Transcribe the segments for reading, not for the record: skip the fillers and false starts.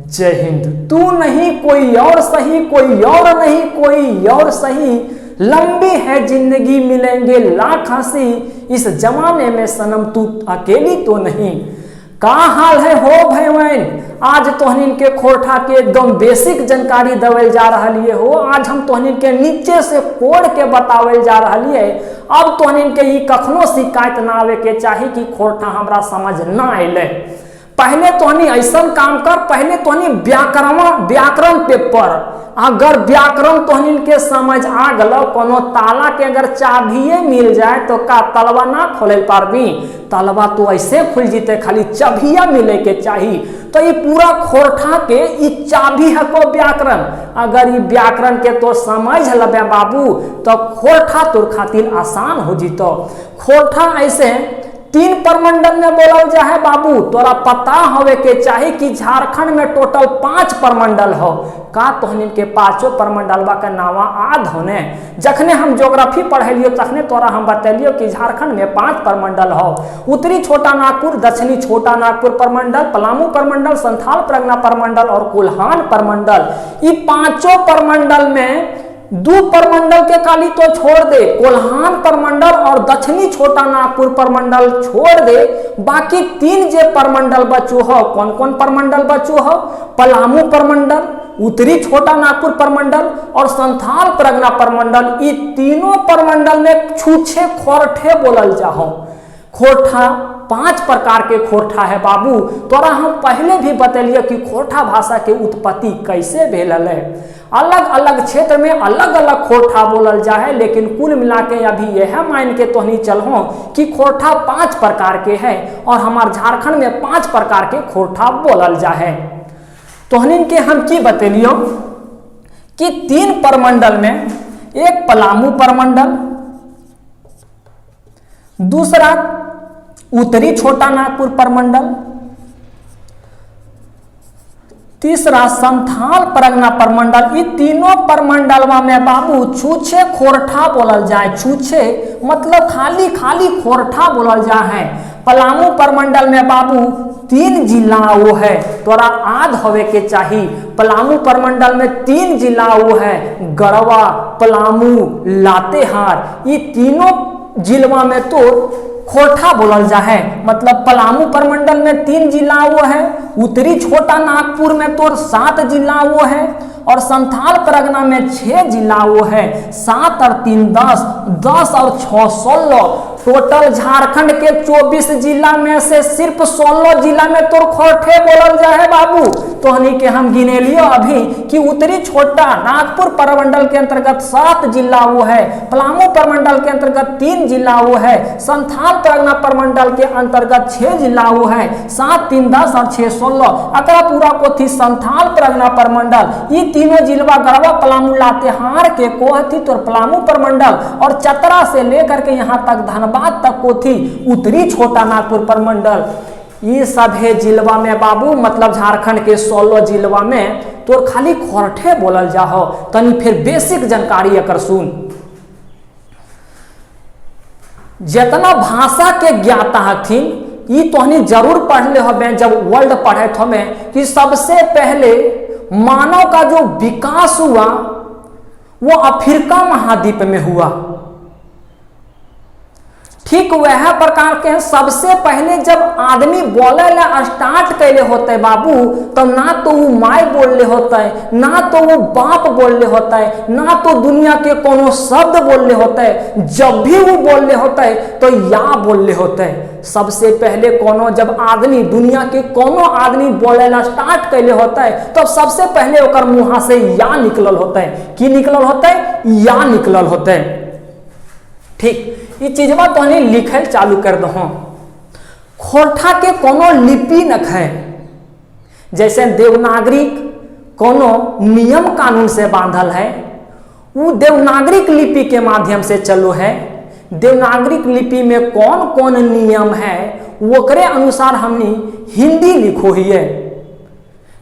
जय हिंद। तू नहीं कोई और सही, कोई और नहीं कोई और सही, लंबी है जिंदगी मिलेंगे लाख हंसी, इस जमाने में सनम तू अकेली तो नहीं। का हाल है हो भैवन, आज तोहनीन के खोरठा के एकदम बेसिक जानकारी देवल जा रही हो। आज हम तोहनीन के नीचे से कोड के बतावल जा रही है। अब तोहनीन के ई कखनो शिकायत ना आवे के चाही कि खोरठा हमरा समझ ना अले। पहले तोहनी ऐसा काम कर, पहले तोहनी व्याकरण पेपर, अगर व्याकरण तोहनी के समझ आ गलो, कोनो ताला के अगर चाबिये मिल जाए तो का तलवा ना खोले पारबी? तलवा तो ऐसे खुल जीते, खाली चाबिया मिले के चाहिए। तो ये पूरा खोरठा के ये चाबी है को व्याकरण। अगर ये व्याकरण के तो समझ लबे बाबू तो खोरठा तोर खातिर आसान हो जीतो। खोरठा ऐसे 3 प्रमंडल में बोलल जा है बाबू। तोरा पता होवे के चाही कि झारखंड में टोटल 5 प्रमंडल हो। का तोहनीन के 5 प्रमंडलवा का नावा आद होने? जखने हम ज्योग्राफी पढ़ेलियो तखने तोरा हम बतेलियो कि झारखंड में 5 प्रमंडल हो। उत्तरी छोटा नागपुर, दक्षिणी छोटा नागपुर प्रमंडल, पलामू प्रमंडल, संथाल परगना प्रमंडल और कोल्हान प्रमंडल। ये 5 प्रमंडल में 2 प्रमंडल के काली तो छोड़ दे, कोल्हान प्रमंडल और दक्षिणी छोटा नागपुर प्रमंडल छोड़ दे। बाकी 3 जे प्रमंडल बचो हो, कौन कौन प्रमंडल बचो हो? पलामू प्रमंडल, उत्तरी छोटा नागपुर प्रमंडल और संथाल परगना प्रमंडल। ये तीनों प्रमंडल में छूछे खोरठे बोलल जाओ। खोरठा 5 प्रकार के खोरठा है बाबू। तोरा हम पहले भी बतेलिए कि खोरठा भाषा के उत्पत्ति कैसे भेल है। अलग अलग क्षेत्र में अलग अलग खोरठा बोलल जा है, लेकिन कुल मिला के अभी यह मान के तोहनी चलहो कि खोरठा 5 प्रकार के है और हमार झारखंड में 5 प्रकार के खोरठा बोलल जा है। तोहनीन के हम की बतेलियो कि 3 प्रमंडल में, एक पलामू प्रमंडल, दूसरा उत्तरी छोटा नागपुर प्रमंडल, तीसरा संथाल परगना प्रमंडल। ये तीनों प्रमंडलवा में बाबू छूछे खोरठा बोलल जाए। छूछे मतलब खाली खाली खोरठा बोलल जा है। पलामू प्रमंडल में बाबू 3 जिला वो है, तोरा आद होवे के चाहिए। पलामू प्रमंडल में 3 जिला वो है, गढ़वा, पलामू, लातेहार। ये तीनों जिलवा में तो खोरठा बोलल जा है। मतलब पलामू प्रमंडल में 3 जिला वो है, उत्तरी छोटा नागपुर में तो 7 जिला वो है और संथाल परगना में 6 जिला वो है। 7 और 3 10, 10 और 6 16। टोटल झारखंड के 24 जिला में से सिर्फ 16 जिला में तो खोरठे बोलल जा है बाबू। तो हनी के हम गिने लियो अभी कि उत्तरी छोटा नागपुर प्रमंडल के अंतर्गत 7 जिला वो है, पलामू प्रमंडल के अंतर्गत 3 जिला वो है, संथाल परगना प्रमंडल के अंतर्गत 6 जिला वो है। 7 3 10 और 6 16। अकरा पूरा कोथी संथाल परगना प्रमंडल। ये तीनों जिलवा गढ़वा, पलामू, लातेहार के कोहती तो पलामू प्रमंडल और चतरा से लेकर के यहाँ तक धनबाद तक कोथी उत्तरी छोटा नागपुर प्रमंडल। ये सब है जिलवा में बाबू। मतलब झारखंड के 16 जिलवा में तो खाली खोरठे बोलल जाओ। तनी फिर बेसिक जानकारी अकर सुन। जितना भाषा के ज्ञाता हथिन ये तोहनी जरूर पढ़ले होबे जब वर्ल्ड पढ़े हमें कि सबसे पहले मानव का जो विकास हुआ वो अफ्रीका महाद्वीप में हुआ। ठीक वह प्रकार के सबसे पहले जब आदमी बोले ला स्टार्ट कैले होते बाबू, तो ना तो वो माय बोलले होते, ना तो वो बाप बोलले होते, ना तो दुनिया के कोनो शब्द बोलले होते। जब भी वो बोलले होते तो या बोलले होते। सबसे पहले कोनो जब आदमी दुनिया के कोनो आदमी बोले ला स्टार्ट कैले होते तो सबसे पहले ओकर मुँह से या निकलल होते। की निकलल होते? या निकलल होते। ठीक, ये चीजवा तो नहीं लिखल चालू कर दो। खोरठा के कोनो लिपि न है। जैसे देवनागरिक कोनो नियम कानून से बांधल है, वो देवनागरिक लिपि के माध्यम से चलो है। देवनागरिक लिपि में कौन कौन नियम है वो करे अनुसार हमने हिंदी लिखो ही है।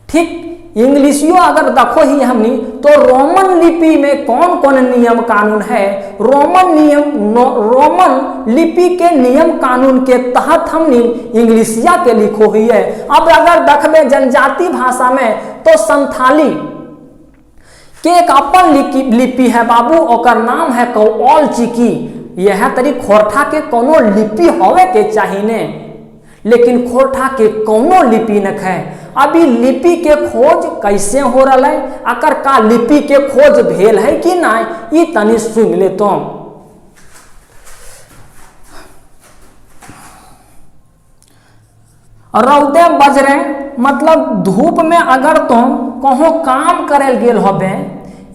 ठीक, इंग्लिशियो अगर देखो ही हमनी तो रोमन लिपि में कौन कौन नियम कानून है, रोमन लिपि के नियम कानून के तहत हमने इंग्लिशिया के लिखो हुई है। अब अगर देखबे जनजाति भाषा में तो संथाली के एक अपन लिपि है बाबू, ओकर नाम है कौल चिकी। यह तरी खोरठा के कोनो लिपि होवे के चाहिए, लेकिन खोरठा के कोनो लिपि न है। अभी लिपि के खोज कैसे हो रहा है, अकर का लिपि के खोज भेल है कि ना, ये तनी सुन ले तो। रौदे बजरे मतलब धूप में अगर तुम कहो काम करल गेल होबे,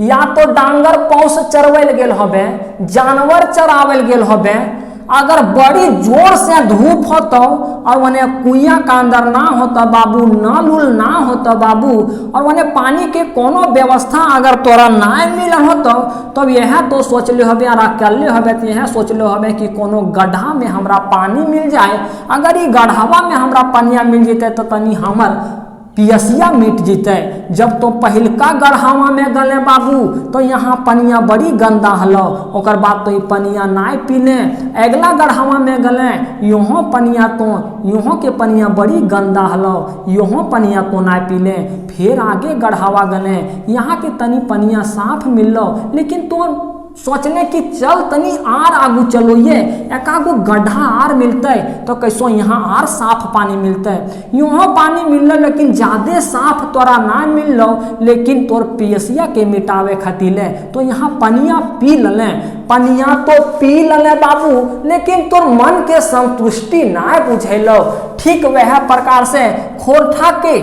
या तो डांगर पौस चरवल गेल होबे, जानवर चरावल गेल होबे, अगर बड़ी जोर से धूप होता और वने कुइया का अंदर ना होता बाबू, नल उल ना होता बाबू, और वने पानी के कोनो व्यवस्था अगर तोरा ना मिल होता, तब यह तो सोच ले होबे और अकेले होबे तो यह सोच ले होबे कि कोनो गड्ढा में हमरा पानी मिल जाए। अगर ये गड्ढावा में हमरा पानिया मिल जते तो तनी हमर पियसिया मिट जीते। जब तो पहिलका गढ़ावा में गले बाबू तो यहाँ पनिया बड़ी गंदा हलो, ओकर बाद तो ये पनिया नाय पीले। अगला गढ़ावा में गले यूहों पनिया तो यूहों के पनिया बड़ी गंदा हलो, यूहों पनिया तो नाय पीले। फिर आगे गढ़ावा गले यहाँ के तनी पनिया साफ मिल लो, लेकिन तो सोचने कि चल तनी आर आगू चलो, ये एकागो गड्ढा आर मिलते तो कैसो यहाँ आर साफ पानी मिलते। यूँ पानी मिल लेकिन ज्यादा साफ तोरा ना मिल लो, लेकिन तोर पियसिया के मिटावे खातिर ले तो यहाँ पनिया पी ले, पनिया तो पी ले बाबू, लेकिन तोर मन के संतुष्टि ना बुझेलो। ठीक वह प्रकार से खोरठा के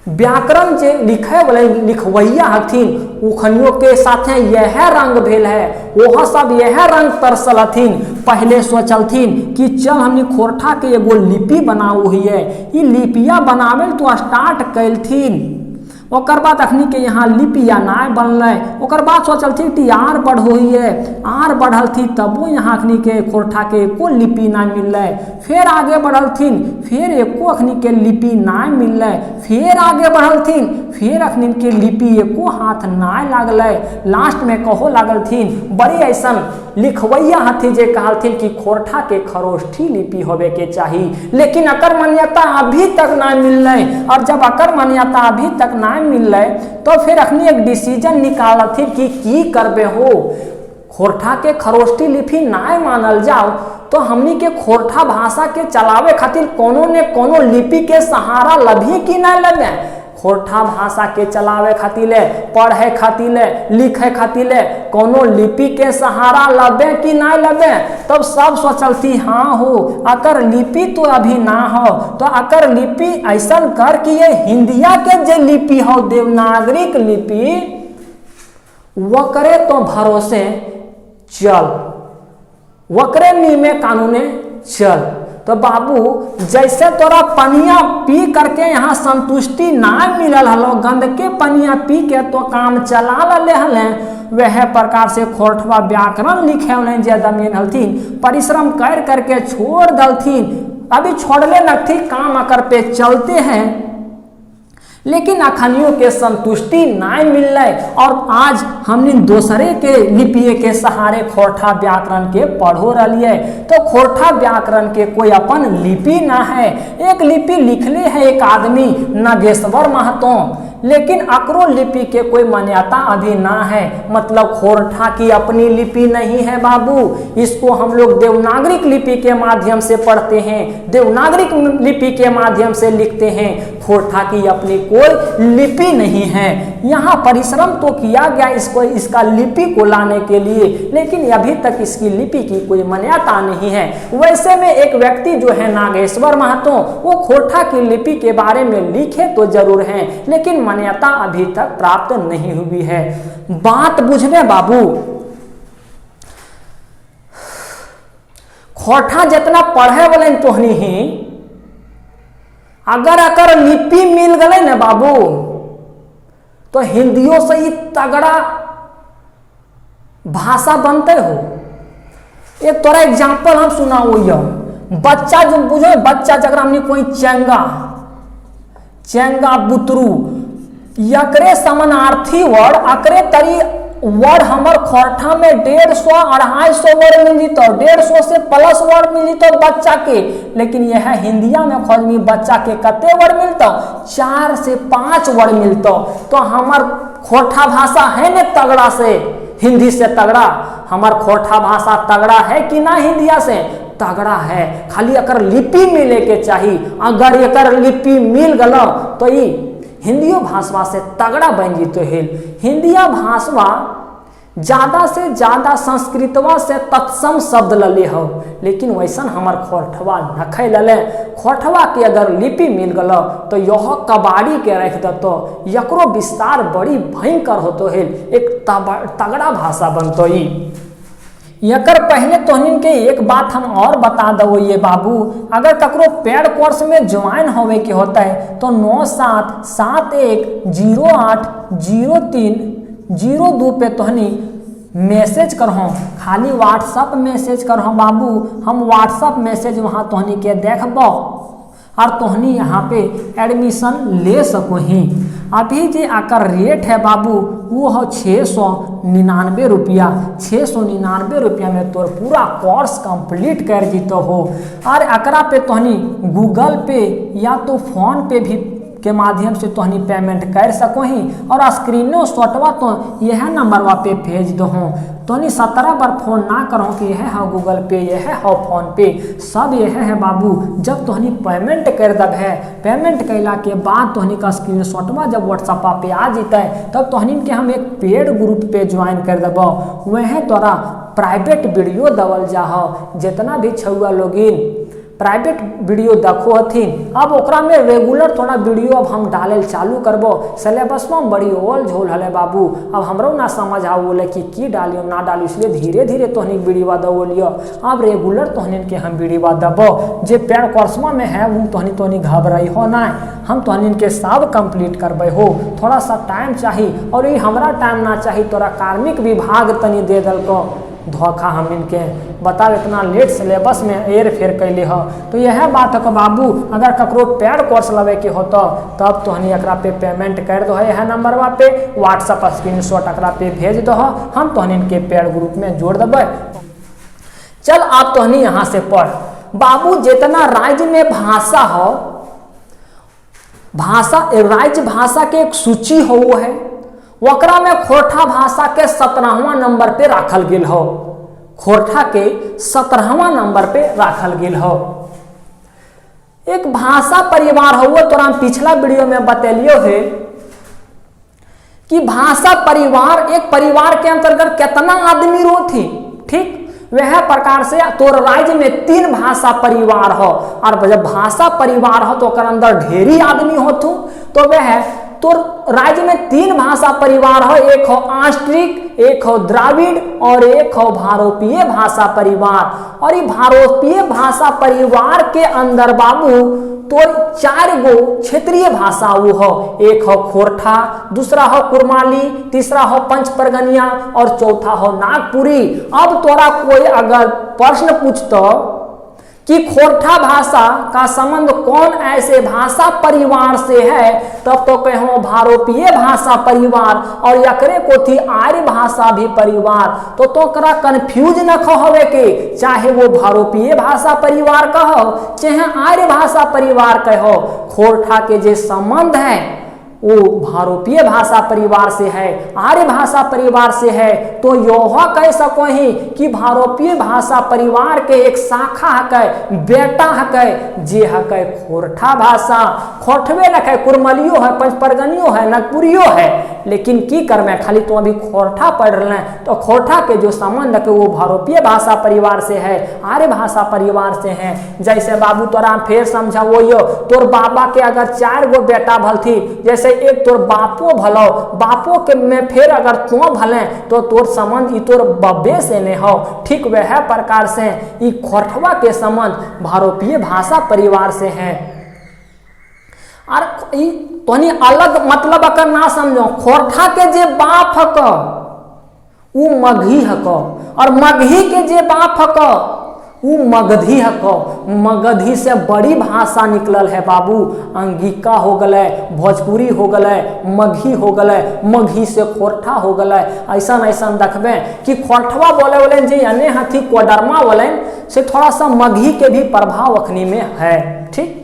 व्याकरण जे लिखे वाले लिखवैया हथिन उखनियों के साथे यह रंग भेल है, वह सब यह रंग तरसल हथिन। पहले सोचलथिन कि चल हमने खोरठा के एगो लिपि बनाऊ हुई है, ये लिपिया बनावे तो स्टार्ट कैलथिन। ओकर बाद अखनी के यहाँ लिपिया ना बनल, ओकर बाद सोचलथिन कि आर बढ़ हुई है, आर बढ़ल थी तबो यहाँ अखनी के खोरठा के एको लिपि ना मिल। फिर आगे बढ़लथिन, फिर एको अखनी के लिपि ना मिल। फिर आगे बढ़लथिन, फिर अखनी के लिपि एको हाथ ना लागल। लास्ट में कहो लागलथिन बड़ी ऐसा लिखवैया हथी जे कहलथिन कि खोरठा के खरोष्ठी लिपि होवे के चाहिए, लेकिन अकर मान्यता अभी तक ना मिल। और जब अकर मान्यता अभी तक ना मिल तो फिर अखनी एक डिसीजन निकालथिन कि की करबे हो। खोरठा के खरोष्ठी लिपि ना मानल जाओ तो हमनी के खोरठा भाषा के चलावे खातिर कोनो ने कोनो लिपि के सहारा लभी कि ना लगे। खोरठा भाषा के चलावे खातिर पढ़े खातिर लिखे खातिर कोनो लिपि के सहारा लबे कि ना लबे। तब सब सोचलती हाँ हो अकर लिपि तो अभी ना हो, तो अकर लिपि ऐसा कर कि ये हिंदिया के जे लिपि हो देवनागरिक लिपि वो करे तो भरोसे चल, वक्रे नियमे कानूने चल। तो बाबू जैसे तोरा पनिया पी करके यहाँ संतुष्टि ना मिलल हलो, गंद के पनिया पी के तो काम चला ले हले, वह प्रकार से खोरठवा व्याकरण लिखे होने जे दमियन हलथिन परिश्रम कर करके छोड़ दलथिन। अभी छोड़ले नथी काम अकर पे चलते हैं, लेकिन अखनियों के संतुष्टि ना मिल। और आज हमने दूसरे के लिपि के सहारे खोरठा व्याकरण के पढ़ो रहिए। तो खोरठा व्याकरण के कोई अपन लिपि ना है, एक लिपि लिखले है एक आदमी नागेश्वर महतो, लेकिन अकरो लिपि के कोई मान्यता अभी ना है। मतलब खोरठा की अपनी लिपि नहीं है बाबू, इसको हम लोग देवनागरिक लिपि के माध्यम से पढ़ते हैं, देवनागरिक लिपि के माध्यम से लिखते हैं। खोरठा की अपनी कोई लिपि नहीं है। यहाँ परिश्रम तो किया गया इसका लिपि को लाने के लिए, लेकिन अभी तक इसकी लिपि की कोई मान्यता नहीं है। वैसे में एक व्यक्ति जो है नागेश्वर महतो, वो खोरठा की लिपि के बारे में लिखे तो जरूर हैं, लेकिन मान्यता अभी तक प्राप्त नहीं हुई है। बात बुझने बाबू, खोरठा जितना पढ़े वाले तोहनी ही अगर अकर लिपि मिल गए ना बाबू तो हिंदियों से ही तगड़ा भाषा बनते हो। एक तोरा एग्जाम्पल हम सुनाओ, बच्चा जो बुझो, बच्चा जगरा हमने कोई चेंगा बुतरू एकरे समानार्थी वर्ड अकरे तरी वर्ड हमर खोरठा में 150-250 वर्ड मिल जीतो, 150 से प्लस वर्ड मिल जीतो बच्चा के। लेकिन यह हिंदिया में खोजमी बच्चा के कते वर्ड मिलतो? 4 से 5 वर्ड मिलतो। तो हमर खोरठा भाषा है न तगड़ा से हिंदी से तगड़ा? हमर खोरठा भाषा तगड़ा है कि ना हिंदिया से? तगड़ा है। खाली अकर लिपि मिले के चाहिए। अगर एकर लिपि मिल गलो तो ई हिंदियो भाषा से तगड़ा बन जीतो हेल। हिंदिया भाषा ज्यादा से ज्यादा संस्कृतवा से तत्सम शब्द लले हो, लेकिन वैसन हमार खोरठवा नखे लले। खोरठवा के अगर लिपि मिल गलो तो यह कबाड़ी के रख दतो, यकरो विस्तार बड़ी भयंकर होतो हेल, एक तगड़ा भाषा बनतो ही। यकर पहले तोहनिन के एक बात हम और बता दो ये बाबू, अगर ककरो पेड कोर्स में ज्वाइन होवे के होता है तो 9771080302 पे तोहनी मैसेज करहो। खाली व्हाट्सअप मैसेज करहो बाबू, हम व्हाट्सअप मैसेज वहाँ तोहनी के देखबो और तोहनी यहाँ पे एडमिशन ले सको ही। अभी जो आकर रेट है बाबू वो हो 699 रुपया। 699 रुपया में तोर पूरा कोर्स कंप्लीट कर जीतो हो। और एकरा पे तोहनी गूगल पे या तो फोन पे भी के माध्यम से तोहनी पेमेंट कर सको ही। और स्क्रीनो शॉटवा तो यह नंबरवा पे भेज दो हो। तोहनी 17 बार फोन ना करो कि यह है गूगल पे, यह है फोन पे, सब यह है बाबू। जब तोहनी पेमेंट कर दब है, पेमेंट कैला के बाद तोहनी का स्क्रीन शॉटवा जब व्हाट्सअप पे आ जीता है तब तोहनी के हम एक पेड ग्रुप पे ज्वाइन कर दबो। वह तोरा प्राइवेट वीडियो दबल जाहो। जितना भी छुआ लोगिन प्राइवेट वीडियो देखो हथिन, अब ओकरा में रेगुलर थोड़ा वीडियो अब हम डाले चालू करबो। सिलेबस में बड़ी ओल झोल हले बाबू, अब हमरो ना समझ आओ बोले कि डालियो ना डालियो, इसलिए धीरे धीरे तोहनी वीडियो दबो लियो। अब रेगुलर तोहनी के हम वीडियो दबो। जे पेड कोर्समा में है वो तोहनी घबराई हो ना, हम तोहनी के सब कंप्लीट करबे हो। थोड़ा सा टाइम चाहिए और ये हमारा टाइम ना चाहिए, तोरा कार्मिक विभाग तनी दे दल को धोखा। हम इनके बता इतना लेट सिलेबस में एर फेर कैले हो। तो यह बात है बाबू, अगर ककरो पेड कोर्स लवे के होतो तब तोहनी एकरा पे पेमेंट कर दो है। यह नंबरवा पे व्हाट्सअप स्क्रीनशॉट एकरा पे भेज दो, हम तोहनी के पेड ग्रुप में जोड़ देबे। चल आप तोहनी यहाँ से पढ़ बाबू। जितना राज्य में भाषा हो, भाषा राज्य भाषा के एक सूची हो है, वकरा में खोरठा भाषा के 17वां नंबर पे राखल गेल हो। खोरठा के 17वां नंबर पे राखल गेल हो। एक भाषा परिवार हो, तोरा पिछला वीडियो में बतेलियो है कि भाषा परिवार, एक परिवार के अंतर्गत कितना आदमी रोथी। ठीक वह प्रकार से तोर राज्य में 3 भाषा परिवार हो, और जब भाषा परिवार हो तो ओकर अंदर ढेरी आदमी होथु। तो वह तो राज्य में 3 भाषा परिवार हो, एक हो आस्ट्रिक, एक हो द्राविड़ और एक हो भारोपीय भाषा परिवार। और ये भारोपीय भाषा परिवार के अंदर बाबू तो 4 गो क्षेत्रीय भाषा वो हो। एक हो खोरठा, दूसरा हो कुरमाली, तीसरा हो पंच परगनिया और चौथा हो नागपुरी। अब तोरा कोई अगर प्रश्न पूछतो कि खोरठा भाषा का संबंध कौन ऐसे भाषा परिवार से है, तब तो कहो भारोपीय भाषा परिवार और यकरे को थी आर्य भाषा भी परिवार। तो करा कंफ्यूज न होवे के, चाहे वो भारोपीय भाषा परिवार कहो चाहे आर्य भाषा परिवार कहो, खोरठा के जे संबंध है वो भारोपीय भाषा परिवार से है, आर्य भाषा परिवार से है। तो यह कह सको ही कि भारोपीय भाषा परिवार के एक शाखा है, बेटा है, जे है खोरठा भाषा। खोरठवे न है, कुरमलियो है, पंचपरगनियो है, नागपुरियो है। लेकिन की करमे खाली तो अभी खोरठा पढ़ रहे हैं, तो खोरठा के जो संबंध है वो भारोपीय भाषा परिवार से है, आर्य भाषा परिवार से है। जैसे बाबू तोरा फिर समझा वो यो, तोर बाबा के अगर 4 गो बेटा भलथी, जैसे एक तोर बापो भलो, बापो के में फिर अगर तो भले तो तोर संबंध तोर बब्बे से ने हो। ठीक वह प्रकार से ई खोरठवा के संबंध भारोपीय भाषा परिवार से है। और तोनी अलग मतलब अगर ना समझो, खोरठा के जे बाप हक वो मगही हक, और मगही के जे बाप हक उ मगधी है को मगधी से बड़ी भाषा निकलल है बाबू। अंगिका हो गए, भोजपुरी हो गए, मघी हो गए, मघी से खोरठा हो गए। ऐसा ऐसा देखबे कि खोरठवा बोले बोले जी अने हाथी कोडरमा बोले से थोड़ा सा मघी के भी प्रभाव अखनी में है। ठीक,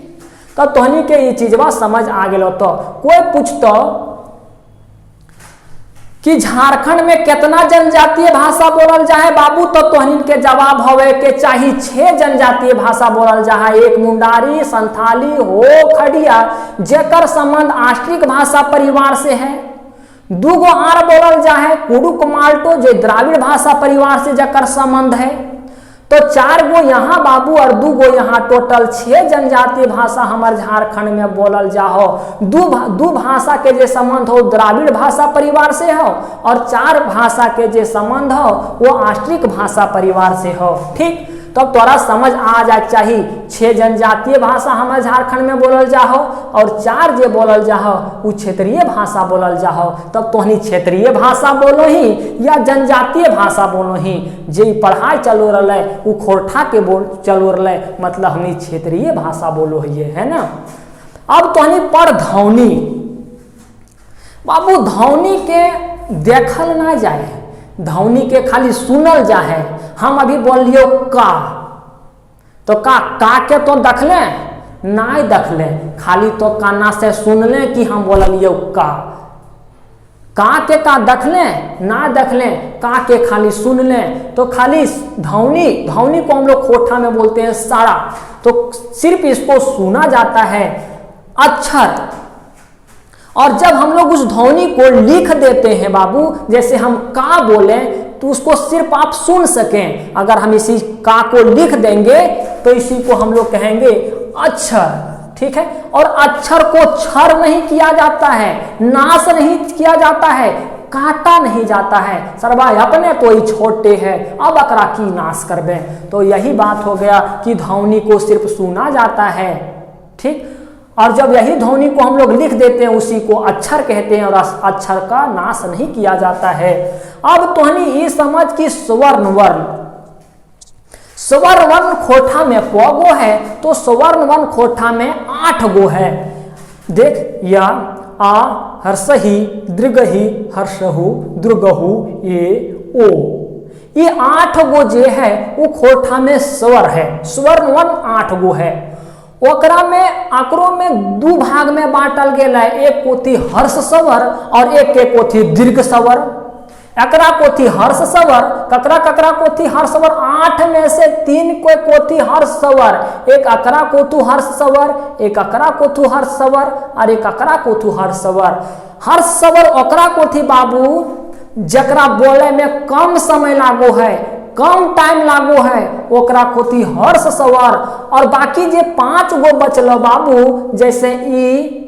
तो तोहनी के ये चीजवा समझ आ गए। तो कोई पूछतो कि झारखंड में कितना जनजातीय भाषा बोलल जाए बाबू, तो तोहनी के जवाब होवे के चाहिए 6 जनजातीय भाषा बोलल जाए। एक मुंडारी, संथाली, हो, खड़िया जेकर संबंध आष्टिक भाषा परिवार से है। 2 गो आर बोलल जाए कुडुक माल्टो जो द्राविड़ भाषा परिवार से जेकर संबंध है। तो 4 गो यहाँ बाबू और 2 गो यहाँ, टोटल 6 जनजातीय भाषा हमारे झारखंड में बोलल जाहो। 2 भाषा के जे संबंध हो द्राविड़ भाषा परिवार से हो और 4 भाषा के जे संबंध हो वो आष्टिक भाषा परिवार से हो। ठीक, तब तो तोरा समझ आ जाए चाहिए 6 जनजातीय भाषा हमारे झारखंड में बोलल जाहो और 4 जे बोलल जाहो वो क्षेत्रीय भाषा बोलल जाहो। तब तोहनी क्षेत्रीय भाषा बोलो ही या जनजातीय भाषा बोलो ही। जे पढ़ाई चलो रहे वो खोरठा के बोल चलो रहे, मतलब हमनी क्षेत्रीय भाषा बोलो है ना। अब तोहनी पर ध्वनि बाबू, ध्वनि के देखल ना जाए, ध्वनि के खाली सुनल जाए। हम अभी बोलियो का, तो का के तो दखले नहीं दखले, खाली तो काना से सुनले कि हम बोलियो का के का दखले ना दखले, का के खाली सुन ले। तो खाली ध्वनि को हम लोग खोठा में बोलते हैं सारा। तो सिर्फ इसको सुना जाता है अक्षर, और जब हम लोग उस ध्वनि को लिख देते हैं बाबू, जैसे हम का बोले तो उसको सिर्फ आप सुन सकें। अगर हम इसी का को लिख देंगे तो इसी को हम लोग कहेंगे अक्षर। ठीक है, और अक्षर को क्षर नहीं किया जाता है, नाश नहीं किया जाता है, काटा नहीं जाता है। सरबा अपने तो ही छोटे है, अब अकरा की नाश कर दे। तो यही बात हो गया कि ध्वनि को सिर्फ सुना जाता है। ठीक, और जब यही ध्वनि को हम लोग लिख देते हैं उसी को अक्षर कहते हैं, और अक्षर का नाश नहीं किया जाता है। अब तोहनी ये समझ कि स्वर्ण वर्ण खोठा में क है, तो स्वर्ण वर्ण खोठा में 8 गो है। देख, या आ हर्षही, दृगही, हर्षहु, द्रुगहु, ए, ओ, ये 8 गो जे है वो खोठा में स्वर है। स्वर्ण वर्ण 8 गो है। ओकरा में आकरो में 2 भाग में बांटल गेल है, एक कोथी हर्ष स्वर और एक कोथी दीर्घ स्वर। एकरा कोथी हर्ष स्वर, ककरा कोथी हर्ष स्वर, 8 में से 3 कोथी हर्ष स्वर, एक अकरा कोथु हर्ष स्वर, एक अकरा कोथु हर्ष स्वर और एक अकरा कोथु हर्ष स्वर। हर्ष स्वर ओकरा कोथी बाबू जकरा बोले में कम समय लागो है, कम टाइम लागो है, ओकरा कोथी हर्ष स्वर। और बाकी जे 5 गो बचल बाबू, जैसे ई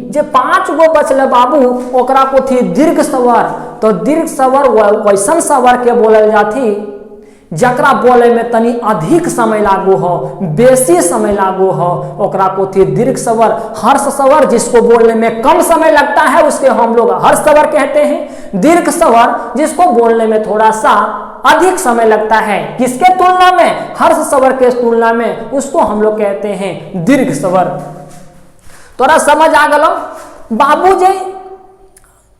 जे 5 गो बचल बाबू ओकरा कोथी दीर्घ स्वर। तो दीर्घ स्वर वैसन स्वर के बोलल जाती जकरा बोले में तनी अधिक समय लागो हो, बेसी समय लागो हो, ओकरा कोथी दीर्घ स्वर। हर्ष स्वर जिसको बोलने में कम समय लगता है उसके हम लोग हर्ष स्वर कहते हैं। दीर्घ स्वर जिसको बोलने में थोड़ा सा अधिक समय लगता है, किसके तुलना में, हर्ष स्वर के तुलना में, उसको हम लोग कहते हैं दीर्घ स्वर। तोरा समझ आ गलो बाबू जी,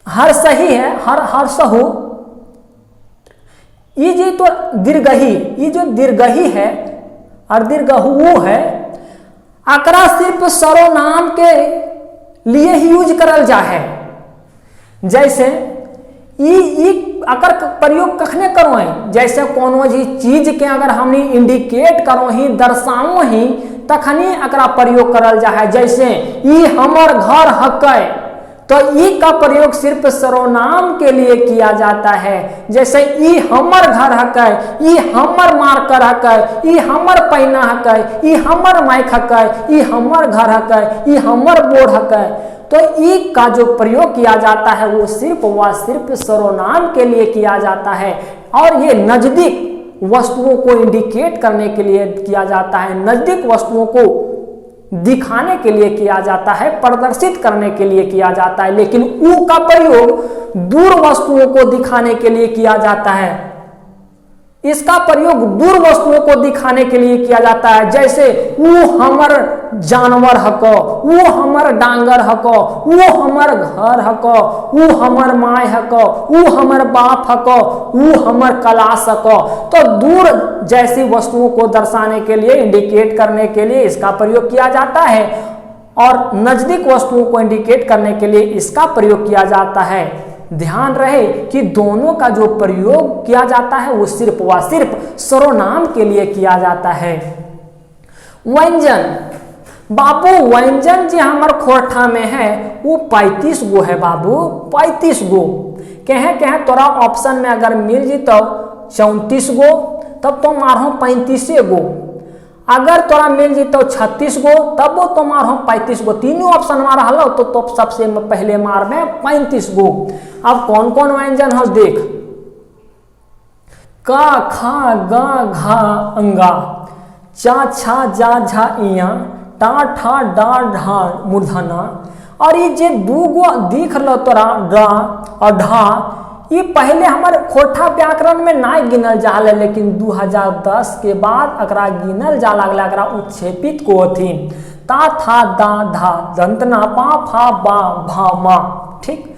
हर्ष ही है, हर्षहु, ये जी तो दीर्घही, ये जो दीर्घही है और दीर्घहु है, अकरा सिर्फ सर्वनाम के लिए ही यूज करल जा है। जैसे अकर प्रयोग कखने करो है, जैसे कोनो जी चीज के अगर हमने इंडिकेट करो ही, दर्शाओ ही, तखनी अकरा प्रयोग करल जा है। जैसे ई हमर घर हकै, तो ई का प्रयोग सिर्फ सर्वनाम के लिए किया जाता है। जैसे ई हमर घर हकै, ई हमर मार्कर हकै, ई हमर पैना हकै, ई हमर माइक हकै, ई हमर घर हकै, ई हमर बोर्ड हकै। तो ई का जो प्रयोग किया जाता है वो सिर्फ सर्वनाम के लिए किया जाता है, और ये नजदीक वस्तुओं को इंडिकेट करने के लिए किया जाता है, नजदीक वस्तुओं को दिखाने के लिए किया जाता है, प्रदर्शित करने के लिए किया जाता है। लेकिन ऊ का प्रयोग दूर वस्तुओं को दिखाने के लिए किया जाता है। इसका प्रयोग दूर वस्तुओं को दिखाने के लिए किया जाता है, जैसे वो हमर जानवर हको, वो हमर डांगर हको, वो हमर घर हको, वो हमर माय हको, वो हमर बाप हको, वो हमर क्लास हको। तो दूर जैसी वस्तुओं को दर्शाने के लिए, इंडिकेट करने के लिए इसका प्रयोग किया जाता है, और नजदीक वस्तुओं को इंडिकेट करने के लिए इसका प्रयोग किया जाता है। ध्यान रहे कि दोनों का जो प्रयोग किया जाता है वो सिर्फ व सिर्फ सर्वनाम के लिए किया जाता है। व्यंजन, बाबू व्यंजन जो हमार खोरठा में है वो 35 गो है बाबू, 35 गो। कहे तोरा ऑप्शन में अगर मिल जी तो 34 गो, तब तो मारो 35 गो। अगर तोरा मिल जी तो 36 गो, तब वो तो मारो 35 गो। तीनों ऑप्शन मारा हलो तो सबसे पहले मार में 35 गो। अब कौन कौन व्यंजन हो देख, का खा गा घा अंगा, चा छा जा झा इया, टा ठा डा ढा मूर्धना। और ये जे दूगो दिख लो तोरा गा और ढा, ये पहले हमारे खोरठा व्याकरण में ना गिनल जा रहा, लेकिन 2010 के बाद अकरा गिनल जा लगला, अकरा उत्क्षेपित को थी। ता था दा धा दंतना पा फा बा भा मा। ठीक,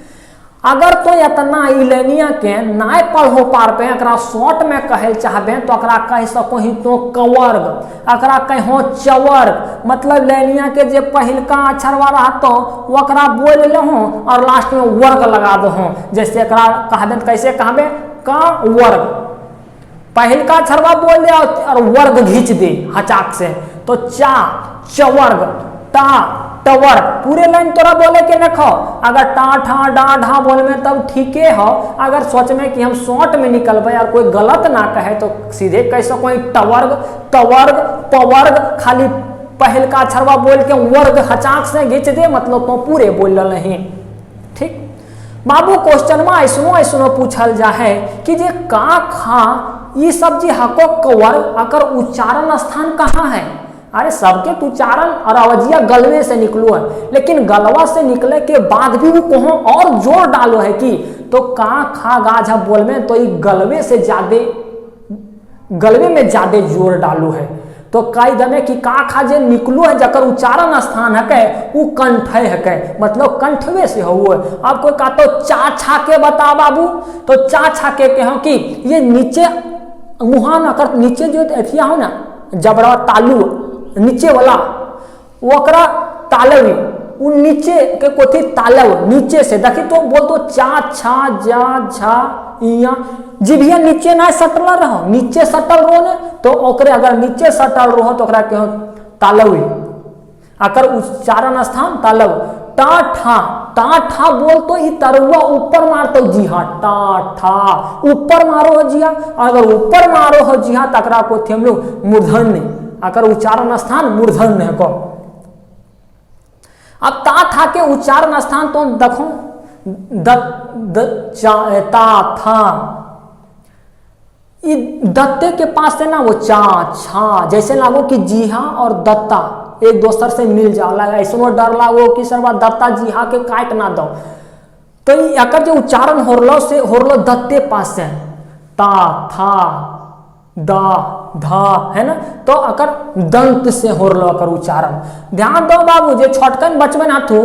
अगर तो इतना इलेनिया के नाय पढ़ो पार पे, अकरा शॉर्ट में कहे चाहबे तो अकरा कह सको ही तो कवर्ग, अकरा कहो चवर्ग। मतलब लेनिया के जे पहिलका अक्षरवा रहतो वो अकरा बोल लहो और लास्ट में वर्ग लगा दो। जैसे अकरा कहबे कैसे कहबे, का वर्ग, पहिलका अक्षरवा बोल दे और वर्ग घींच दे हचाक से, तो चा चवर्ग, टा टवर। पूरे लाइन तोरा बोले के न खो, अगर टा ठा डा ढा बोल में तब ठीके हो। अगर सोच में कि हम शॉर्ट में निकलबे और कोई गलत ना कहे तो सीधे कह सको टवर्ग, तवर्ग, पवर्ग। खाली पहल का अक्षरवा बोल के वर्ग हचाक से घींच दे, मतलब तो पूरे बोल नहीं। ठीक बाबू, क्वेश्चन में ऐसनो पूछल जा है कि जे का खा ये सब जी हको कवर, अकर उच्चारण स्थान कहाँ है? अरे सबके उच्चारण और अवजिया गलवे से निकलो है, लेकिन गलवा से निकले के बाद भी वो कहो और जोर डालो है कि तो का खा गा झा बोल में तो ये गलवे से ज्यादा, गलवे में ज्यादा जोर डालो है। तो कई दमे कि का खा जे निकलो है जकर उच्चारण स्थान है के वो कंठ है के, मतलब कंठवे से हो। अब कोई का तो चा छा के बता बाबू, तो चा छा के कहो कि ये नीचे मुहान अकर नीचे जो अथिया हो ना जबड़ा तालू नीचे वाला वकरा तालवी, वो नीचे के कोथी तालव नीचे से देखी तो बोल तो चा छा जा झा इया, जिभिया नीचे ना सटल रहो, नीचे सटल रहो ने तो ओकरे अगर नीचे सटल रहो तो ओकरा कहो तालवी, अकर उच्चारण स्थान तालव। टा ठा बोल तो ई तरुआ ऊपर मारतो जी हाँ, टा ठा ऊपर मारो हो जिया, अगर ऊपर मारो हो जी हाँ तकरा को थे हम लोग मूर्धन्य, अगर उच्चारण स्थान मूर्धन्य है को। अब ता था के उच्चारण स्थान तो देखो ता था, दत्ते के पास से ना वो चा छा जैसे लागो कि जीहा और दत्ता एक दोसर से मिल जाला, ऐसा डर लागो कि सर्वा दत्ता जीहा के काट ना दो। तो अकर जो उच्चारण होरलो दत्ते पास से ता था दा धा है ना, तो अकर दंत से होरलो अकर उच्चारण। ध्यान दो बाबू, जे छोटकन बचपन हाथू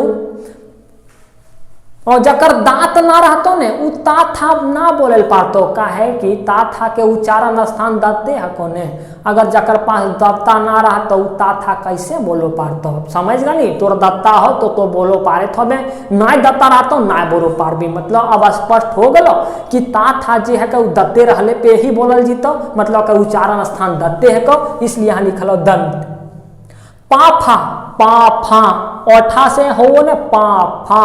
और जकर दांत ना रहतो ने उ ता था ना बोले पातो, का है कि ता था के उच्चारण स्थान दत्ते है कोने, अगर जकर पास दत्ता ना रहतो उ ता था कैसे बोलो पारतो। समझ गनी, तोर दत्ता हो तो बोलो पारे थोबे, ना दत्ता रहतो ना बोलो पारबी। मतलब अब स्पष्ट हो गलो कि ता था जे है के दत्ते रहले पे ही बोलल जीतो, मतलब के उच्चारण स्थान दत्ते है को, इसलिए यहाँ लिखलो दंत। पाफा, पाफा ओठा से हो ने पाफा,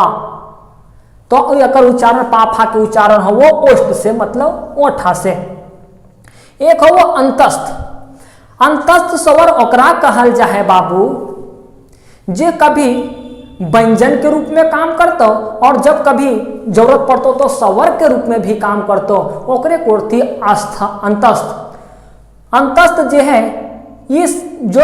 तो एकर उच्चारण पाफा के उच्चारण हो वो ओष्ठ से, मतलब ओठा से। एक हो वो अंतस्थ, अंतस्थ स्वर ओकरा कहल जाए बाबू जे कभी व्यंजन के रूप में काम करतो और जब कभी जरूरत पड़तो तो स्वर के रूप में भी काम करतो, ओकरे कोर थी अंतस्थ। अंतस्थ जे है इस जो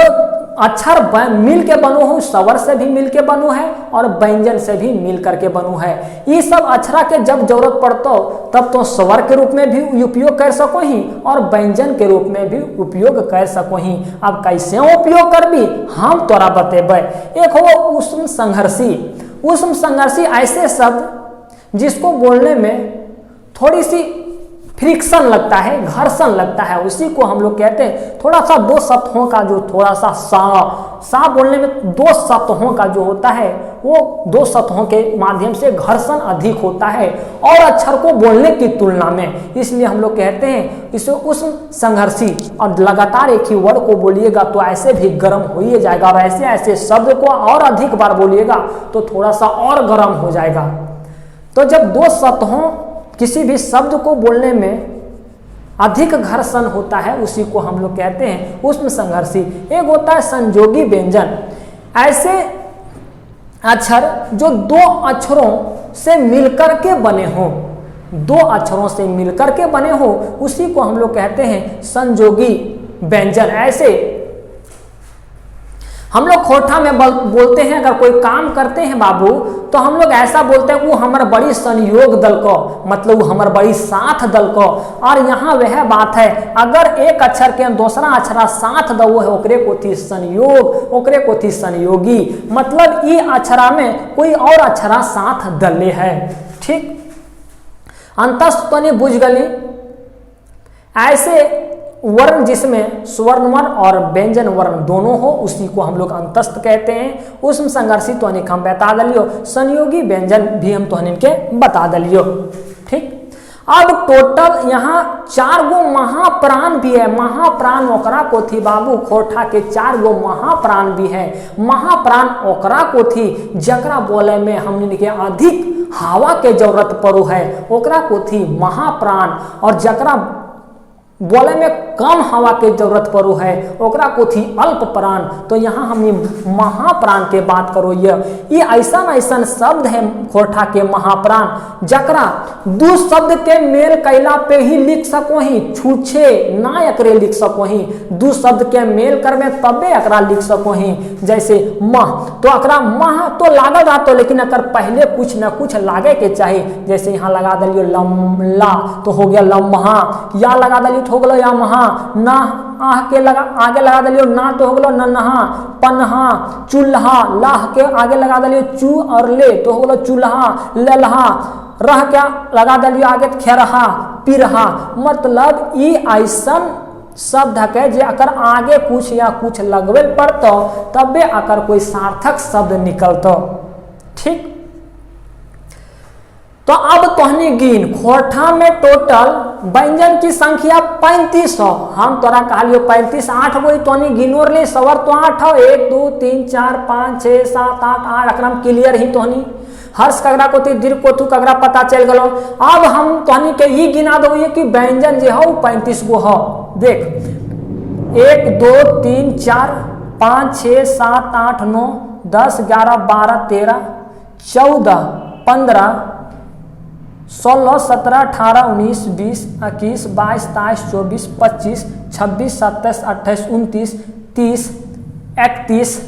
अक्षर मिल के बनो हो, स्वर से भी मिल के बनो है और व्यंजन से भी मिल करके बनो है। ये सब अक्षरा के जब जरूरत पड़तो तब तो स्वर के रूप में भी उपयोग कर सको ही और व्यंजन के रूप में भी उपयोग कर सको ही। अब कैसे उपयोग कर भी हम तोरा बतेबे। एक हो उष्म संघर्षी। उष्म संघर्षी ऐसे शब्द जिसको बोलने में थोड़ी सी फ्रिक्शन लगता है, घर्षण लगता है, उसी को हम लोग कहते हैं। थोड़ा सा दो सतहों का जो थोड़ा सा सा बोलने में दो सतहों का जो होता है वो दो सतहों के माध्यम से घर्षण अधिक होता है और अक्षर को बोलने की तुलना में, इसलिए हम लोग कहते हैं इसे उष्ण संघर्षी। और लगातार एक ही वर्ड को बोलिएगा तो ऐसे भी गर्म हो ही जाएगा और ऐसे ऐसे शब्द को और अधिक बार बोलिएगा तो थोड़ा सा और गर्म हो जाएगा। तो जब दो सतहों किसी भी शब्द को बोलने में अधिक घर्षण होता है उसी को हम लोग कहते हैं उष्ण संघर्षी। एक होता है संयोगी व्यंजन। ऐसे अक्षर जो दो अक्षरों से मिलकर के बने हों, दो अक्षरों से मिलकर के बने हो उसी को हम लोग कहते हैं संयोगी व्यंजन। ऐसे हम लोग खोटा में बोलते हैं, अगर कोई काम करते हैं बाबू तो हम लोग ऐसा बोलते हैं वो हमार बड़ी संयोग दल को, मतलब वो हमार बड़ी साथ दल को। और यहाँ वह बात है, अगर एक अक्षर के दूसरा अक्षरा साथ दो है ओकरे को थी संयोग, ओकरे को थी संयोगी, मतलब ये अक्षरा में कोई और अक्षरा साथ दले है। ठीक, अंतस्थ तो नहीं बुझ गली। ऐसे वर्ण जिसमें स्वर्ण वर्ण और व्यंजन वर्ण दोनों हो उसी को हम लोग अंतस्थ कहते हैं। उष्ण संघर्षी तो हम बता दलियो, संयोगी व्यंजन भी हम तो के बता दलियो। ठीक, अब टोटल यहाँ 4 गो महाप्राण भी है। महाप्राण ओकरा को थी बाबू, खोटा के 4 गो महाप्राण भी है। महाप्राण ओकरा को थी जकरा बोले में हमने के अधिक हवा के जरूरत पड़ो है, ओकरा को थी महाप्राण। और जकरा बोले में कम हवा के जरूरत पड़ो है ओकरा को थी अल्प प्राण। तो यहाँ हम महाप्राण के बात करो। ये ऐसा ऐसा शब्द है खोटा के महाप्राण जकरा दू शब्द के मेल कैला पे ही लिख सको ही, छूछे ना एकरे लिख सको ही। दू शब्द के मेल करबे तबे एकरा लिख सको ही। जैसे मह, तो एकरा मह तो लागल रहतो लेकिन अगर पहले कुछ न कुछ लागे के चाहिए। जैसे यहाँ लगा दिलियो लमला तो हो गया लम्हा, या लगा दिलियो हो गलो या महा, ना आह के लगा आगे लगा दिलियो ना तो हो गलो नन्हा, पन्हा, चूल्हा, लाह के आगे लगा दिलियो चू और ले तो हो गलो चूल्हा, ललहा, रह क्या लगा दिलियो आगे खेरहा, पिरहा। मतलब ये ऐसा शब्द है जे अगर आगे कुछ या कुछ लगवे पड़तो तबे अगर कोई सार्थक शब्द निकलतो। ठीक, तो अब तोहनी गिन, खोटा में टोटल व्यंजन की संख्या 35 हो। हम तोरा कहलियो 35, 8 गो तोहनी गिनोर ले, सवर तो 8 हो, 1 2 3 4 5 6 7 8 8 अक्रम क्लियर ही तोहनी। हर्ष कगरा को थी दीर्घ को तू कगरा पता चल गलो। अब हम तोहनी के ये गिना दो ये कि व्यंजन जो हो 35 गो हो। देख 1 2 3 4 5 6 7 8 9 10 11 12 13 14 15 16 17 18 19 20 21 22 23 24 25 26 27 28 29 30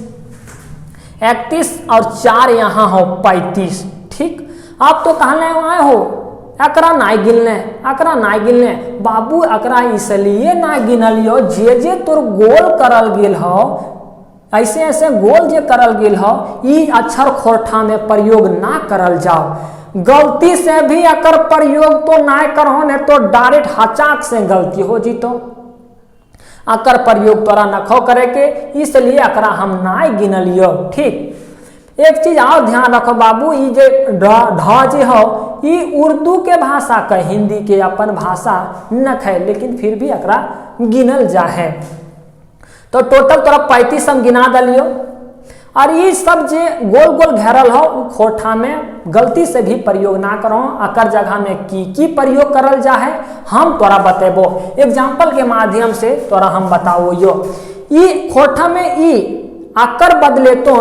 31 और 4 यहाँ हो 35। ठीक, आप तो कहने आए हो एकरा नाई गिनने बाबू, एकरा इसलिए ना गिनलियो जे तोर गोल करल गेल हो, ऐसे ऐसे गोल जे करल गेल हो ई अक्षर खोटा में प्रयोग ना करल जाओ। गलती से भी अकर प्रयोग तो ना करहो ने तो डायरेक्ट हचाक से गलती हो जीतो। अकर प्रयोग तोरा नखो करे के, इसलिए अकरा हम ना गिनलियो। ठीक, एक चीज और ध्यान रखो बाबू, ये जे ढ जे हो ये उर्दू के भाषा का, हिंदी के अपन भाषा न है लेकिन फिर भी अकरा गिनल जा है। तो टोटल तोरा 35 हम गिना दलियो। और ये सब जे गोल गोल घेरल हो उ खोटा में गलती से भी प्रयोग ना करो। अकर जगह में की प्रयोग करल जा है हम तोरा बतेबो, एग्जाम्पल के माध्यम से तोरा हम बताओ। यो ये खोटा में ई अकर बदले तो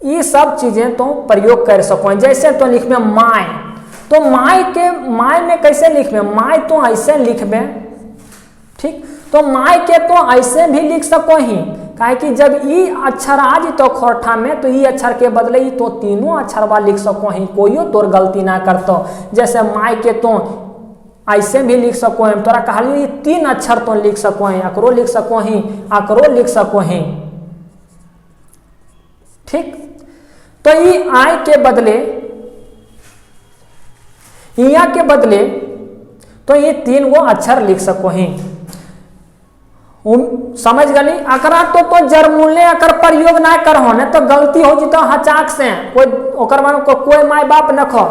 ये सब चीजें तो प्रयोग कर सको। जैसे तो लिखबे माय, तो माय में कैसे लिखबे, माय तो ऐसे लिखबे। ठीक, तो माय के तो ऐसे भी लिख सको ही, काहे कि जब ई अक्षर आ जी तो खोरठा में तो ई अक्षर के बदले ही तो तीनों अक्षरवा लिख सको ही, कोइयो तोर गलती ना करतो। जैसे माई के तो ऐसे भी लिख सको है, तोरा कहलियो ये 3 अक्षर तो लिख सको है, अकरो लिख सको ही, अकरो लिख सको ही। ठीक, तो ई आय के बदले इया के बदले तो ये 3 गो अक्षर लिख सको ही। समझ गली। अकरा तो जरमूले अकर प्रयोग ना करहो ने तो गलती हो जितो हचाक से कोई ओकर मानो कोई माय बाप न खो।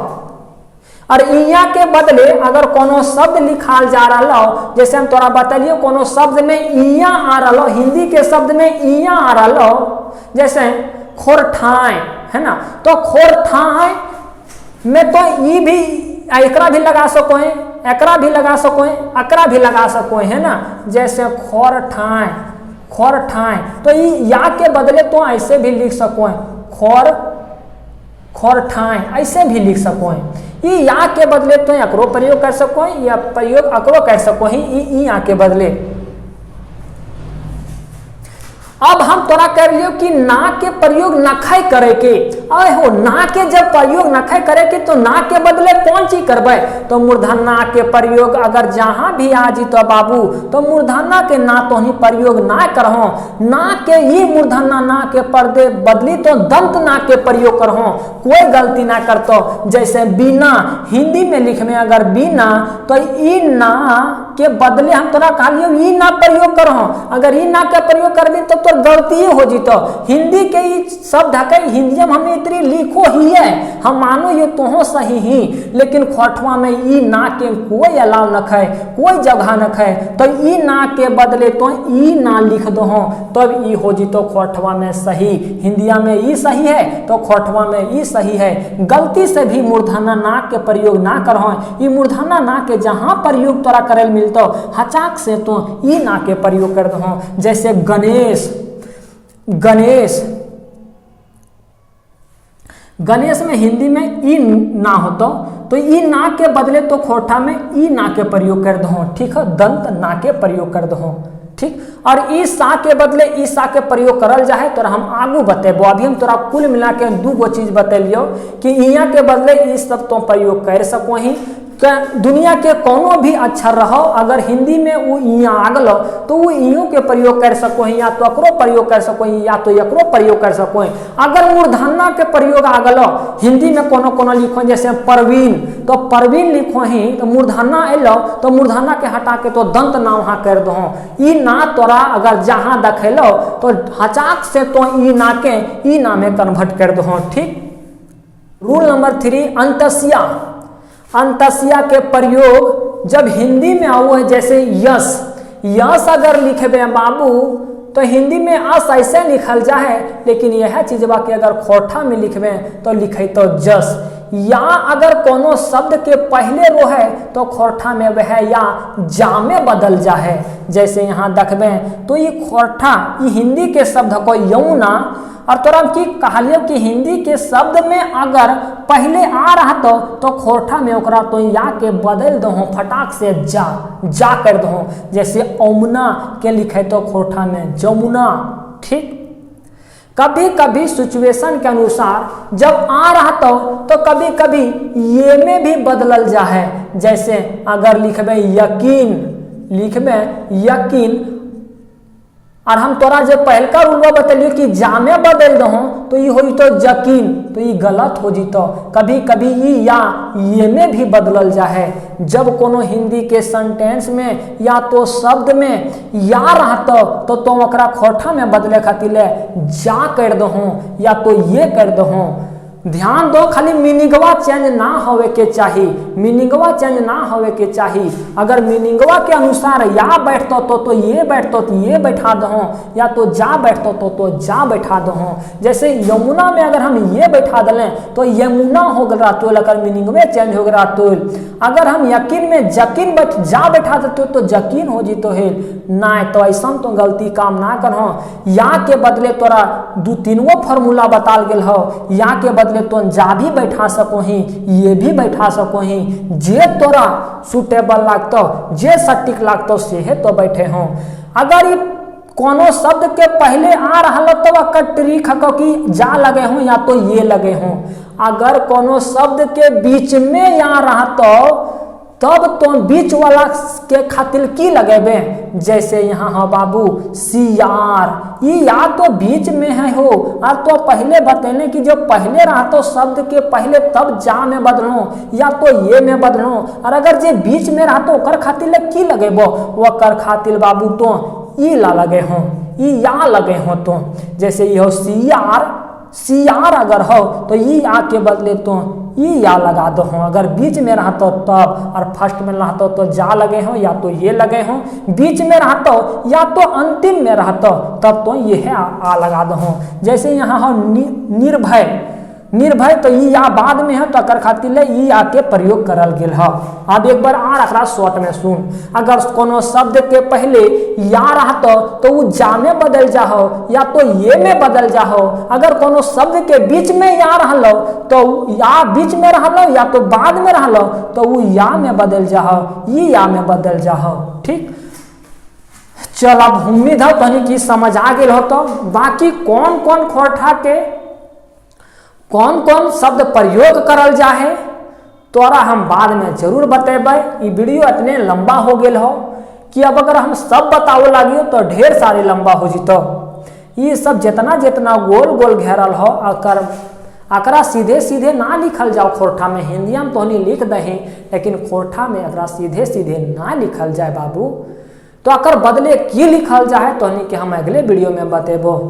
और इया के बदले अगर कोनो शब्द लिखाल जा रहा हो, जैसे हम तोरा बतलियो कोनो शब्द में इया आ रहा हो, हिंदी के शब्द में इया आ रहा हो, जैसे खोरठाए है ना, तो खोरठाए में तो ई भी एकरा भी लगा सको है, एकरा भी लगा सको है, अकरा भी लगा सको है ना। जैसे खोरठाए खोरठाए तो ई या के बदले तो ऐसे भी लिख सको है, खोरठाए ऐसे भी लिख सको है। ई या के बदले तो अकरो प्रयोग कर सको है, या प्रयोग अकरो कर सको है ई या के बदले। अब हम तोरा कह लियो कि ना के प्रयोग नखय करे के, अरे हो ना के जब प्रयोग नखय करे के तो ना के बदले कौन चीज करबे, तो मूर्धन्ना के प्रयोग अगर जहां भी आ जी तो बाबू तो मूर्धन्ना के ना तो ही प्रयोग ना करहो, ना के ये मूर्धन्ना ना के पर्दे बदली तो दंत ना के प्रयोग करहो, कोई गलती ना करतो। जैसे बिना हिंदी में लिख में अगर बिना तो ई ना के बदले हम तोरा कहलियो ई ना प्रयोग करहो, अगर ई ना के प्रयोग करबी तो गलती हो जीतो। हिंदी के शब्द है हिंदी में हमें इतनी लिखो ही है, हम मानो ये तो हो सही ही, लेकिन खोरठवा में ई ना के कोई अलाव न है, कोई जगह न है, तो ई ना के बदले तो ई ना लिख दो तब तो ई हो जीतो खोरठवा में सही। हिंदिया में ई सही है तो खोरठवा में ई सही है। गलती से भी मूर्धन्ना ना के प्रयोग ना करहो, ई मूर्धन्ना ना के जहां प्रयोग तोरा करेल मिलतो हचाक से तो ई ना के प्रयोग कर दो। जैसे गणेश, गणेश में हिंदी में ई ना होतो तो ई ना के बदले तो खोरठा में ई ना के प्रयोग कर दो। ठीक है, दंत ना के प्रयोग कर दो। ठीक, और ई सा के बदले ई सा के प्रयोग करल जाए तो हम आगू बतेबो। अभी हम तोरा कुल मिला के 2 गो चीज बतेलियो कि इया के बदले ई सब तो प्रयोग कर सको ही। दुनिया के कोनो भी अक्षर रहो अगर हिंदी में वो इया आ गलो तो वो इयों के प्रयोग कर सको ही, या तो अकरो प्रयोग कर सको ही, या तो एकरो प्रयोग कर सको ही। अगर मूर्धन्ना के प्रयोग आ गलो हिंदी में कोनो कोनो लिखो, जैसे परवीन तो परवीन लिखो ही तो मूर्धन्ना एलो तो मूर्धन्ना के हटा के तो दंत ना वहां कर दो। ई ना तोरा अगर जहां देखेलो तो हचाक से तो ई ना के ई ना में कन्वर्ट कर दो। ठीक, रूल नंबर 3 अंतस्या। अंतस्या के प्रयोग जब हिंदी में आओ है, जैसे यस, यस अगर लिखबे बाबू तो हिंदी में अस ऐसे लिखल जाए, लेकिन यह चीज बाकी अगर खोरठा में लिखबे तो लिखे तो जस। या अगर कोनो शब्द के पहले रो है तो खोरठा में वह या जा में बदल जाए। जैसे यहाँ देखबे तो ये खोरठा ये हिंदी के शब्द को यमुना, और तोरा की कहलियो कि हिंदी के शब्द में अगर पहले आ रहा तो खोरठा में ओकरा तो या के बदल दो, फटाक से जा कर दो। जैसे ओमना के लिखे तो खोरठा में जमुना। ठीक, कभी कभी सिचुएशन के अनुसार जब आ रहा तो कभी कभी ये में भी बदलल जा है। जैसे अगर लिखबे यकीन, लिखबे यकीन, और हम तोरा जब पहलका रूलवा बतलियो कि जामे बदल दो तो ये हो तो यकीन, तो ये गलत हो जीतो। कभी कभी या ये में भी बदलल जा है। जब कोनो हिंदी के सेंटेंस में या तो शब्द में या रहतो तो तुम ओकरा खोरठा में बदले खातिर जा कर दो या तो ये कर दो। ध्यान दो, खाली मीनिंगवा चेंज ना होवे के चाहिए, मीनिंगवा चेंज ना होवे के चाहिए। अगर मीनिंगवा के अनुसार या बैठतो तो ये बैठतो तो ये बैठा दो, या तो जा बैठतो तो जा बैठा दो। जैसे यमुना में अगर हम ये बैठा दलें तो यमुना हो गया तो अगर मीनिंग में चेंज हो गया तो। अगर हम यकीन में जकीन जा बैठा देते तो यकीन हो जी तो है ना, तो ऐसा तो गलती काम ना करहो। या के बदले तोरा 2-3 गो फॉर्मूला बताल गेल हो, या के बदले तो जा भी बैठा सको ही, ये भी बैठा सको ही। जे तोरा सुटेबल लागतो, जे सटीक लागतो से तो बैठे हो। अगर ये कोनो शब्द के पहले आ रहा हो तो अकर ट्रिक है कि जा लगे हों या तो ये लगे हों। अगर कोनो शब्द के बीच में या रहा तो तब तो बीच वाला के खातिर की लगेबे। जैसे यहाँ हो बाबू सियार, ये या तो बीच में है हो और तो पहले बतैने कि जो पहले रहा तो शब्द के पहले तब जा में बदलो या तो ये में बदलो, और अगर जे बीच में रहा तो ओकर खातिर की लगेबो, वो कर खातिर बाबू तो ई ला लगे हों, ई या लगे हों। तो जैसे ये हो सियार, सियार अगर हो तो ई आ के बदले तो ई या लगा दो हो। अगर बीच में रहा तो तब और फर्स्ट में रहा तो जा लगे हो या तो ये लगे हो, बीच में रहा तो या तो अंतिम में रहा तो तब तो ये है आ लगा दो हो। जैसे यहाँ हो निर्भय, निर्भय तो ई या बाद में है तो अकर खातिर ई आ के प्रयोग करल गेल है। अब एक बार और अकरा शॉर्ट में सुन, अगर कोनो शब्द के पहले या रहा तो वो जा में बदल जाओ या तो ये में बदल जाओ। अगर कोनो शब्द के बीच में या रहलो तो या बीच में रहलो या तो बाद में रहलो तो वो या में बदल जाओ, ये या में बदल जाओ। ठीक, चल अब उम्मीद है तहनी की समझ आ गेल हो। तो बाकी कौन कौन खोरठा के कौन कौन शब्द प्रयोग करल जा है तोरा हम बाद में जरूर बतेबै। ये वीडियो इतने लंबा हो गेल हो कि अब अगर हम सब बताओ लागियो तो ढेर सारे लंबा हो जितो। ये सब जितना जितना गोल गोल घेरल हो अकरा सीधे सीधे ना लिखल जाओ खोरठा में। हिंदिया में तोहनी लिख दही लेकिन खोरठा में अकरा सीधे सीधे ना लिखल जाए बाबू। तो अकर बदले की लिखल जाए तोहनी के हम अगले वीडियो में बतेबो।